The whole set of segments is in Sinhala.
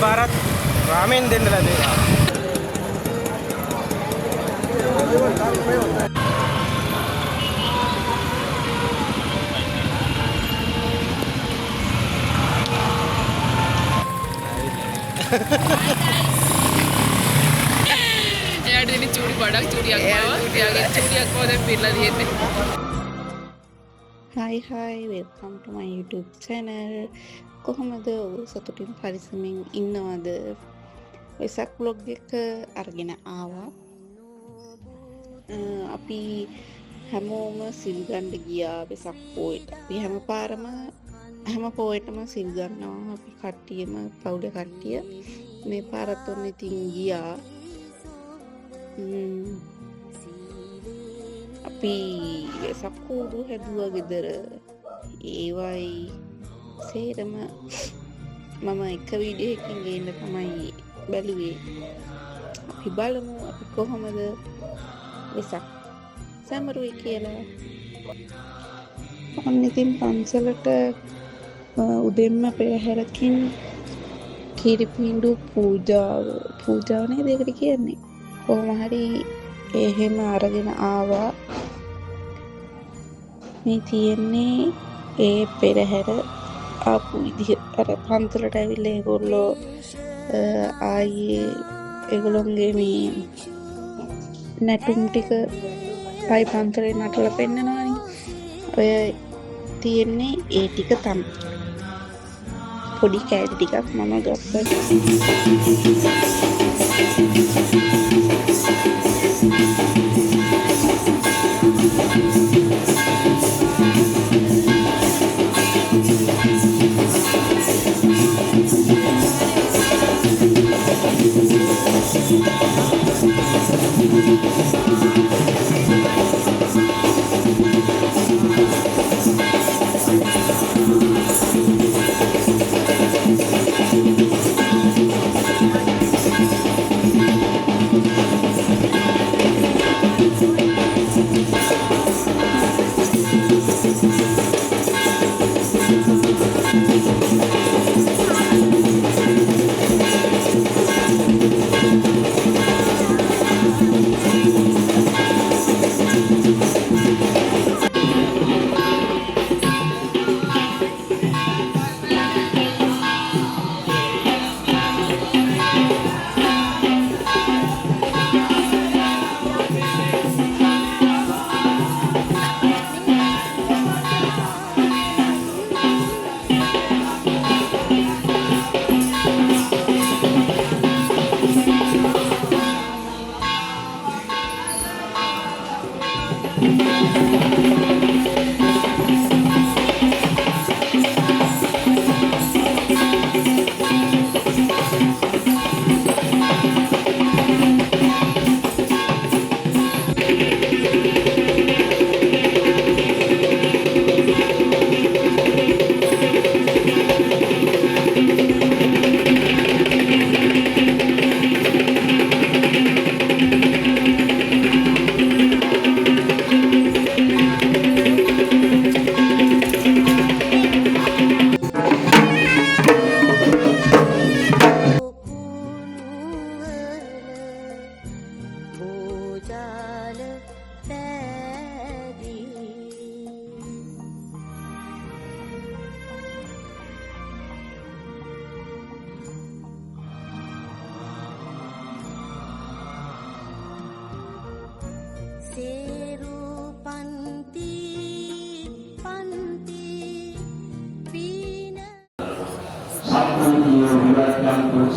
පාරත් රාමෙන් දෙන්න ලැබේවා. එයාට දෙන චූටි ගොඩක් චූටියක් ආවා. එයාගේ චූටියක් කොහෙද පිරලා තියෙන්නේ. Hi, welcome to my YouTube channel. කොහොමද ඔය සතුටින් පරිස්සමින් ඉන්නවද? වෙසක් vlog එක අරගෙන ආවා. අපි හැමෝම සිල් ගන්න ගියා වෙසක් පොයට. අපි හැම පොයටම සිල් ගන්නවා. අපි කට්ටියම පවුලේ කට්ටිය මේ පාරත් ඔන්න ඉතින් ගියා. අපි වෙසක් කූඩු හැදුවා ගෙදර. ඒවයි සේරම මම එක වීඩියෝ එකකින් ගේන්න තමයි බැලුවේ. අපි බලමු අපි කොහොමද වෙසක් සමරුවේ කියලා. ඔන්න ඉතින් පන්සලට උදෙන්ම පෙරහැරකින් කිරිපිඬු පූජාව නේද ඒකට කියන්නේ. කොහොම හරි එහෙම අරගෙන ආවා. මේ තියෙන්නේ ඒ පෙරහැර ආපු විදිහ. අර පන්සලට ඇවිල්ලා ඒගොල්ලෝ ආයේ ඒගොල්ලොන්ගේ මේ නැටුම් ටික පයි පන්සලේ නටලා පෙන්නනවානේ. ඔය තියෙන්නේ ඒ ටික තමයි. පොඩි කෑලි ටිකක් මම ගත්තා.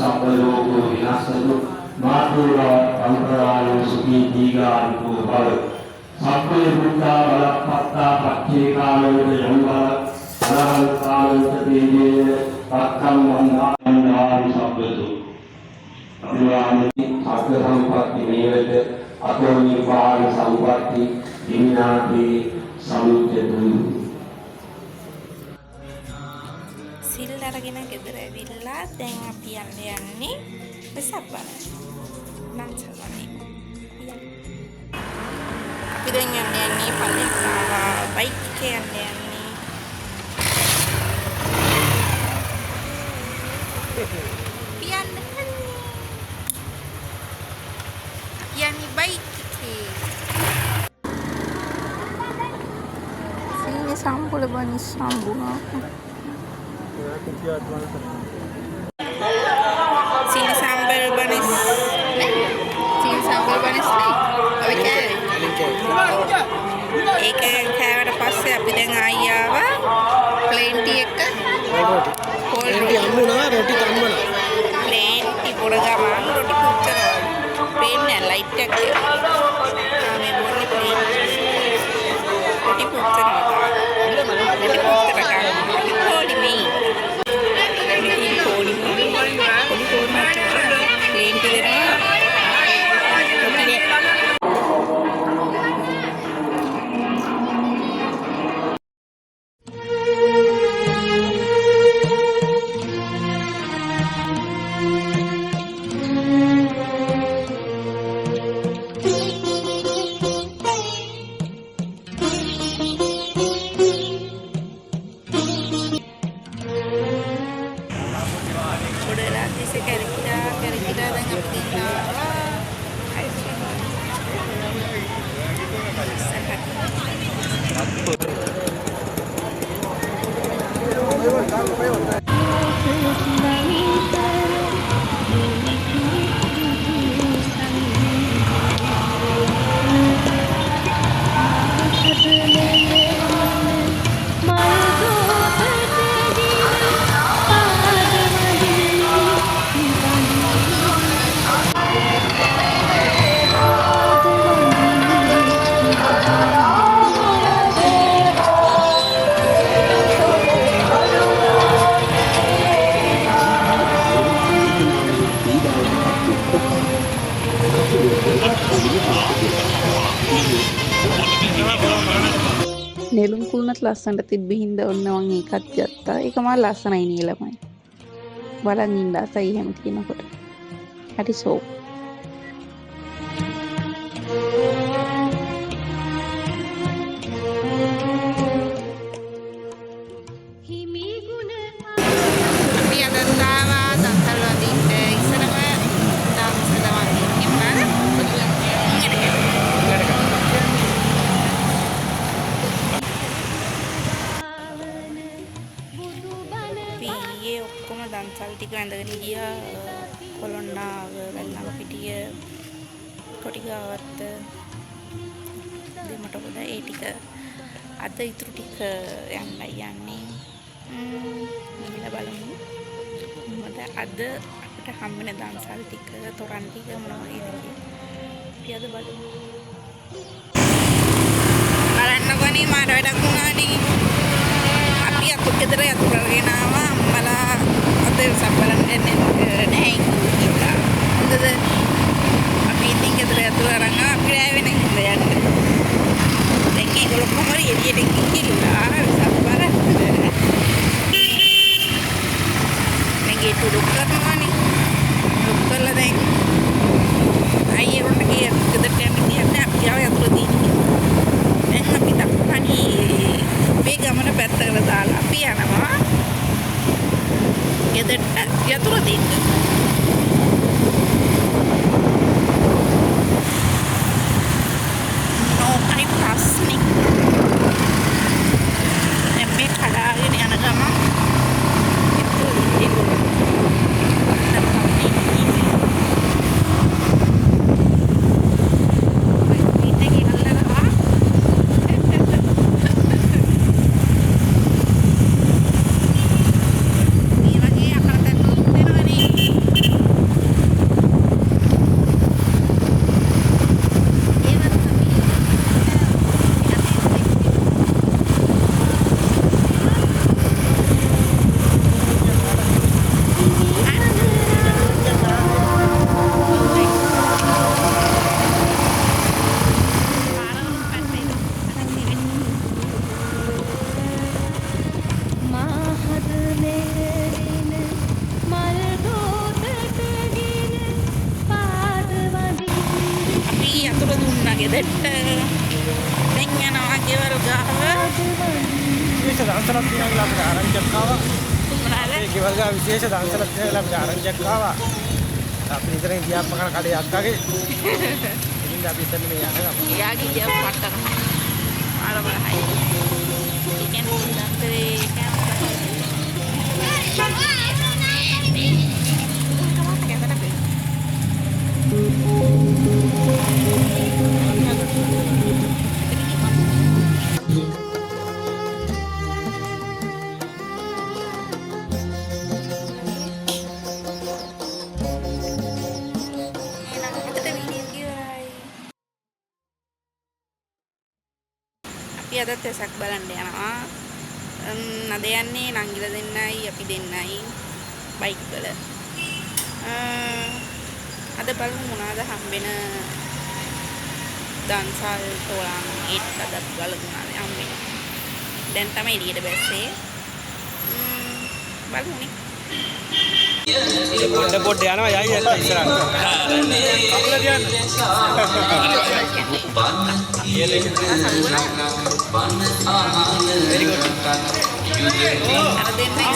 Sampalogo vinasatu madura amparayo suki digaariku bal sampaya buddha balapatta pakke kalota yambala alahal kalota deye pakkam mandari sabbatu abhiwani sakka sampatti mevete ato nirvana sampatti dinnati samujjatu සිල් අරගෙන ගෙදර ඇවිල්ලා දැන් අපි යන්නේ වෙසක් බලන්න. මංසලනේ. අපි දැන් යන්නේ පල්ලෙහාට බයික් එකේ යන්නේ. පියා Yummy bite. Sini sampul banis sambung. Sini sambal banis. Sini sambal banis nih. Oke. ඒක කෑවට පස්සේ අපි දැන් ආයි ආවා ප්ලේන් ටී එක රොටි අම්මුණා රොටි තම්මන ප්ලේන් ටී පොර ගමන් රොටි පුච්චනවා පේන්නේ ලයිට් එක මේ බොන්නේ ප්ලේන් රොටි පුච්චනවා රොටි පුච්චනවා පොඩි මේ පොඩි ප්ලේන් ටී දෙනවා නෙළුම් කුළුණත් ලස්සනට තිබ්බ හින්දා ඔන්න මං ඒකත් ගත්තා. ඒක මා ලස්සනයි නියලමයි. බලන් ඉන්න ආසයි හැම කෙනෙකුට. හරි සෝ. දන්සල් ටික ඇඳගෙන ගියා කොළොන්නාව වැල්ලම් පිටිය කොටිගාවත්ත දෙමට පොද ඒ ටික අද ඉතුරු ටික යන්නයි යන්නේ ගිහලා බලමු මොකද අද අපිට හම්බෙන දන්සල් ටික තොරන් ටික මොනවා වගේද කියලා අපි අද බලමු බලන්නකොනේ මාර වැඩක් වුණානේ අපි අකුත් ගෙදර යතුරු කරගෙන ආවා අම්මලා අද සම්බලන් නැහැ කියලා හොඳද අපි ඉතින් ගෙදර යතුරු අරන් අපි රැවෙන ඉඳලා යන්න දැන් ඒගොල්ලෝ කොහොමද එළියට ගිහිල්ලා සම්බර නැගේ තුඩුක් කරනවානේ දුක් කරලා දැන් අයියේ උන්ට ගිය ගෙදරට යන්න කියන්නේ අපි ආව යතුරු දින්නේ දැන් අපි තක්කණි මේ ගමන පැත්තකට දාලා අපි යනවා ගෙදරට යතුරු දින්න. නෝකයි ප්‍රශ්නේ. දැන් මේ කඩාගෙන යන ගමන් යතුරු දින්න. ගෙදරට දැන් යනවා ගෙවල් ගාව විශේෂ දන්සලක් තියෙනවා අපිට ආරංචියක් ආවා. ඒ ගෙවල් ගාව විශේෂ දන්සලක් තියෙනවා අපිට ආරංචියක් ආවා. අපි ඉතින් ගියාම කන කඩේ අක්කාගේ. ඉතින් අපි ඉතින් මේ යනවා. එයාගේ ගියා පට්ටන. ආරමයි. ඉතින් උන්දන්තරේ අපි අදත් එසක් බලන්න යනවා. නද යන්නේ නංගිල දෙන්නයි අපි දෙන්නයි බයික් වල. අද බලමු මොනවාද හම්බෙන දන්සල් තෝරන් ඒත් අද බලමු මොනවාද හම්බෙන්නේ. දැන් තමයි එළියට බැස්සේ. බලමුනේ. පොඩ්ඩ යනවා යයි නැත්නම් ඉස්සරහට. කකුල දියන්න. very good. අර දෙන්නයි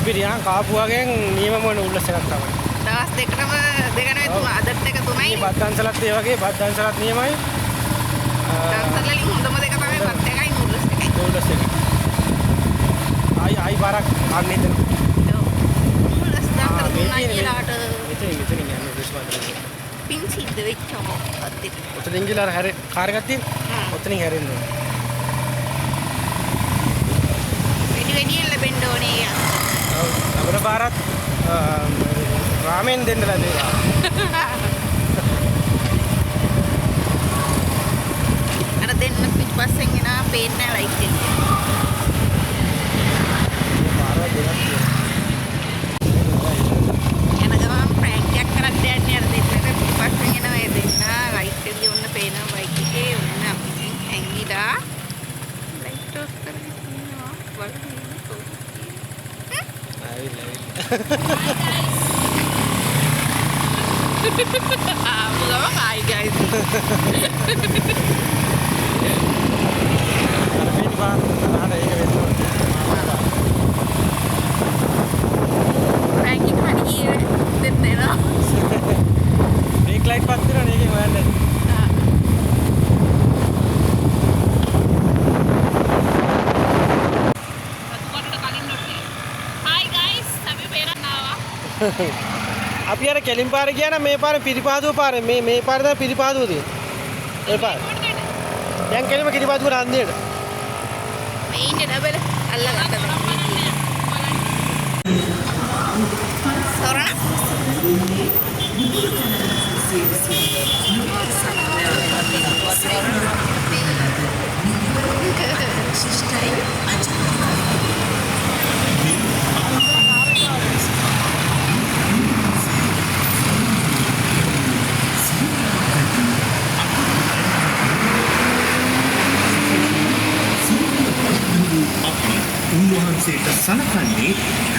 පිරියන් කාපුවාගෙන් නියමම උල්ලස් එකක් තමයි. දවස් දෙකටම දෙක නෙවෙයි තුන අදත් එක තුනයි. මේ බත් දන්සලත් ඒ වගේ බත් දන්සලත් නියමයි. දන්සල් වලින් හොඳම දෙක තමයි බත් එකයි නූඩල්ස් එකයි. නූඩල්ස් එක. ආයි බාරක් ගන්න හිතන. නූඩල්ස් දාන්න තුනයි කියලාට මෙතන යන්නේ නූඩල්ස් වලට. පින් සිද්ධ වෙච්චම අද්දි. ඔතනින් ගිහලා හැරේ කාර් එකක් තියෙන. ඔතනින් හැරෙන්න ඕනේ. වැඩි ලැබෙන්න ඕනේ. අපේ බාරත් රාමෙන් දෙන්න ලැබේවා. අර දෙන්න පිටපස්සෙන් එනවා පේන්නේ නැහැ ලයිට් එක. යන ගමන් ප්‍රෑන්ක් එකක් කරන්න යන්නේ අර දෙන්නට පිටපස්සෙන් එනවා ඒ දෙන්න ලයිට් එකේ ඔන්න පේනවා බයික් එකේ ඔන්න අපි ඇඟිලා ලයිට් ඔෆ් කරගෙන ඉන්නවා වගේ. Hi guys. පාන ඒක වෙන්න ඕනේ. බැංකින් හරි ගියේ දෙන්න එනවා. බ්‍රේක් ලයිට් පත් කරනවා ඒකෙන් හොයන්නේ. අපි අර කෙලින් පාර ගියා නම් මේ පාරේ පිරිපාදුව පාරේ මේ පාර තමයි පිරිපාදුව තියෙන්නේ. ඒ පාර. දැන් කෙලින්ම පිරිපාදුව රන්දියට. මේ ඉන්නේ ඩබල් අල්ලගත්තා. සොරා. උන්වහන්සේට සලකන්නේ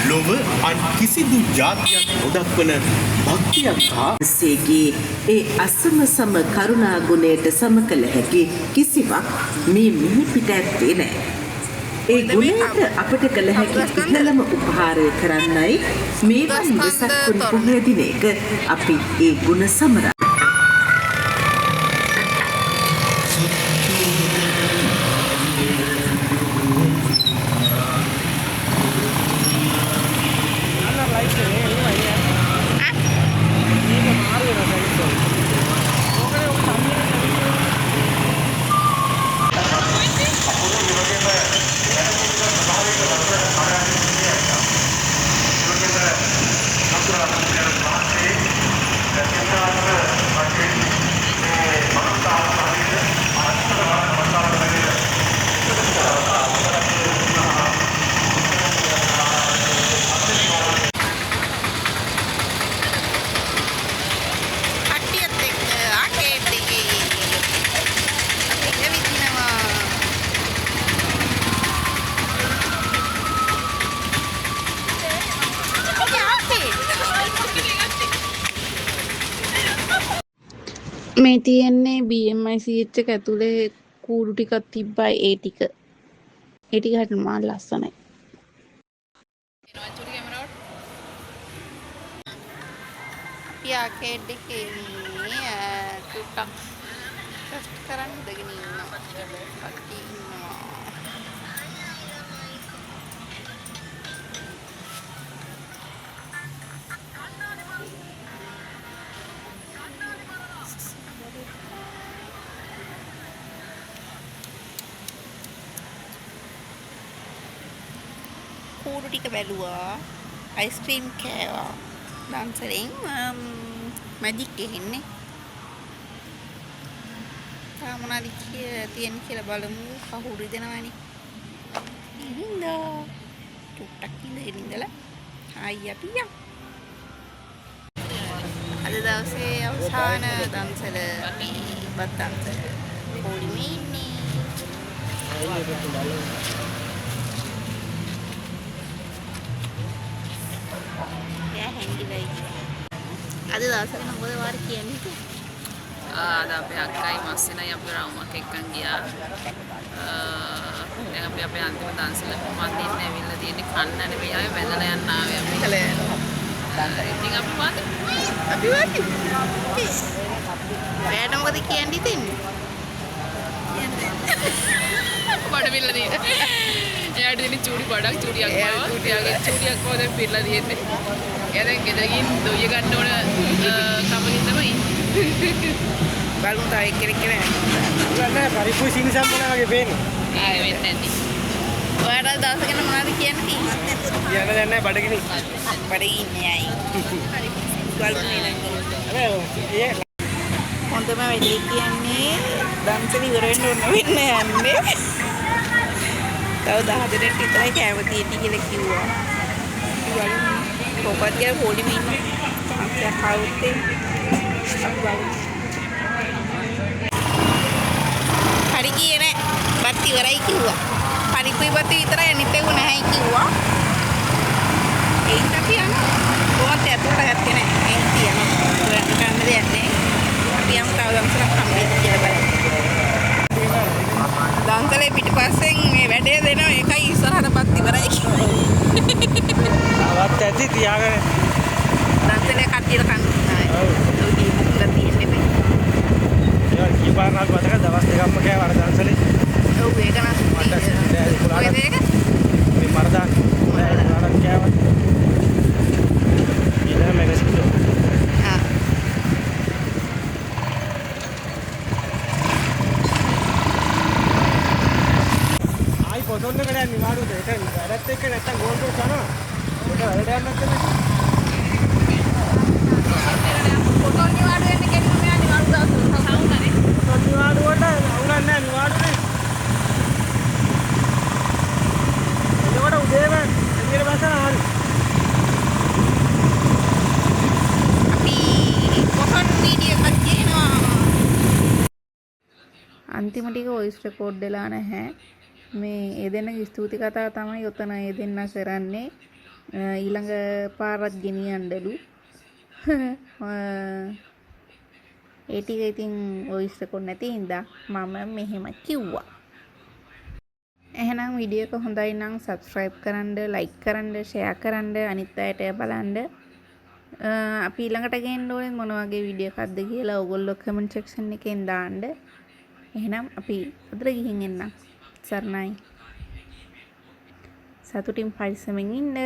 ලොව අන් කිසිදු ජාතියක් නොදක්වන භක්තියක් හා සේගේ ඒ අසම සම කරුණා ගුණයට සමකල හැකි කිසිවක් මේ මෙහි පිට ඇත්තේ නැහැ. ඒ ගුණයට අපට කළ හැකි ඉහළම උපහාරය කරන්නයි මේ වන් වෙසක් පුන් පොහොය දිනයක අපි ඒ ගුණ සමරා මේ තියෙන්නේ BMI CH එක ඇතුලේ කූඩු ටිකක් තිබ්බයි ඒ ටික හරියට මා ලස්සනයි. අපි ආකේඩ් එකේ ටුටක් ටෙස්ට් කරන්න ඉඳගෙන ඉන්නවා. කට්ටිය ඉන්නවා. කූඩු ටික බැලුවා අයිස්ක්‍රීම් කෑවා ඩාන්සරෙන් මැජික් ගහන්නේ තා මොනවද තියෙන්නේ කියලා බලමු කහුරු දෙනවනේ ඉඳලා ටුක්ටක් ඉඳලා ආයි අපි යමු අද දවසේ අවසාන දන්සල බත් දන්සල පොඩි මිනි අද දවසට මොකද වාර කියන්නේ? අද අපේ අක්කයි මස්සෙනයි අපි රවුමක් එක්කන් ගියා. දැන් අපි අපේ අන්තිම දන්සල මන්දින්න ඇවිල්ලා තියෙන්නේ කන්න නෙවෙයි ආවේ වැදලා යන්න ආවේ අපි. ඉතින් අපි වාද අපි වාද. වැට මොකද කියන්නේ තින්නේ? බඩ පිල්ල දින. එයාට දෙන චූඩි බඩක් චූඩියක් බව. එයාගේ චූඩියක් බව දැන් පිල්ල දින්නේ. එයා දැන් ගෙදරකින් දොයිය ගන්න ඕන කමකින් තමයි. බලමු තව එක්කෙනෙක් නෑ. නෑ පරිප්පු සීනි සම්මෝන වගේ පේන්නේ. ආයෙ වෙන්නේ නැති. ඔයාලට දවස ගැන මොනවද කියන්නේ? කියන්න දැන් නෑ බඩගිනි. බඩගින්නේ අය. බලමු ඊළඟ. හොඳම වැඩේ කියන්නේ දන්සල ඉවර වෙන්න ඕන වෙන්නේ යන්නේ. තව 10 දිනක් විතරයි කෑම තියෙන්නේ කියලා කිව්වා. කොපත් කියලා පොඩි මිනිහ අපිට කවුත්තේ හරි ගියේ නෑ. බත් ඉවරයි කිව්වා. පරිප්පුයි බත් විතරයි අනිත් ඒවා නැහැ කිව්වා. ඒත් අපි යනවා. කොහොමද ඇතුළට හැත්තේ නෑ. ඒත් තියනවා. ඔයාලට ගන්න දෙයක් නෑ. අපි යමු තව දවසක් හම්බෙන්න කියලා බලන්න. දන්සලේ පිටිපස්සෙන් මේ වැඩ වැඩත් එක්ක නැත්තම් ගෝල්ඩ් එක යනවා. ඒක වැඩට යන්නත් නැහැ. පොතොල් නිවාඩු වෙන්න කෙනෙක් මෙයා නිවාඩු දවස් සවුනනේ. පොතොල් නිවාඩු වලට අවුලක් නැහැ නිවාඩුනේ. එතකොට උදේම එළියට බැසලා හරි. පොතොල් වීඩියෝ එකක් ගේනවා. අන්තිම ටික වොයිස් රෙකෝඩ් වෙලා නැහැ. මේ ඒ දෙන්නගේ ස්තුති කතාව තමයි ඔතන ඒ දෙන්න කරන්නේ. ඊළඟ පාරක් ගෙනියන්නලු. ඒ ටික ඉතින් වොයිස් රෙකෝඩ් නැති හින්දා මම මෙහෙම කිව්වා. එහෙනම් වීඩියෝ එක හොඳයි නම් subscribe කරන්න, like කරන්න, share කරන්න, අනිත් අයට බලන්න. අපි ඊළඟට ගේන්න ඕනේ මොන වගේ වීඩියෝ එකක්ද කියලා ඔයගොල්ලෝ comment section එකෙන් දාන්න. එහෙනම් අපි අදට ගිහින් එන්න. සරණයි. සතුටින් පරිස්සමෙන් ඉන්න.